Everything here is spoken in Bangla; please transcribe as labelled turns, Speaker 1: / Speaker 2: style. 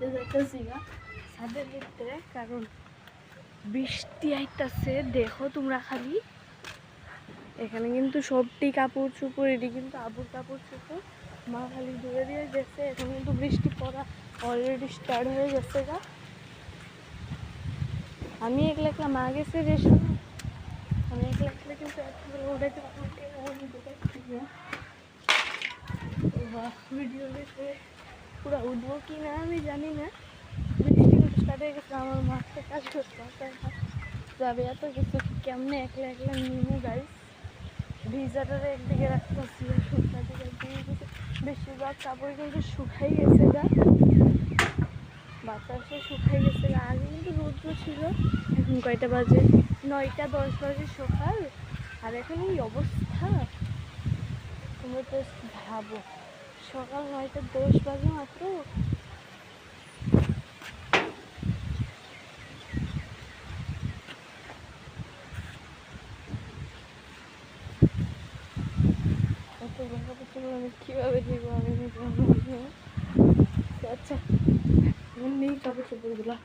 Speaker 1: হাঁটতে যাইতেছি না ছাদের ভিতরে, কারণ বৃষ্টি আইতাছে। দেখো তোমরা খালি এখানে কিন্তু সবটি কাপড় চোপড়, এটি কিন্তু আবুর কাপড় চোপড়। মা খালি ধরে দিয়ে গেছে। এখন কিন্তু বৃষ্টি পড়া অলরেডি স্টার্ট হয়ে গেছে গা। আমি একলা একলা, মা গেছে রেশন, আমি একলা একলা কিন্তু একেবারে উঠাইতে ভিডিও দেখে পুরো উঠবো কি না আমি জানি না। বৃষ্টি কিন্তু স্টার্ট হয়ে গেছে, আমার মাঠে কাজ করতে যাবে এত কিছু কেমনে একলা একলা নিমু গাইস। ভিজাটারে একদিকে রাখতেছি, শুকনা দিকে একদিকে দিকে। বেশিরভাগ কাপড় কিন্তু শুকাই গেছে গা, বাতাসে শুকাই গেছে গা। আগে কিন্তু রৌদ্র ছিল। এখন কয়টা বাজে? 9টা 10 বাজে সকাল, আর এখন এই অবস্থা। তোমরা তো ভাবো, সকাল 9টা 10 বাজে মাত্র। এত ব্যাপারটা আমি কীভাবে দিব, আমি নিজে। আচ্ছা, নেই কাপড় চোপড়গুলো।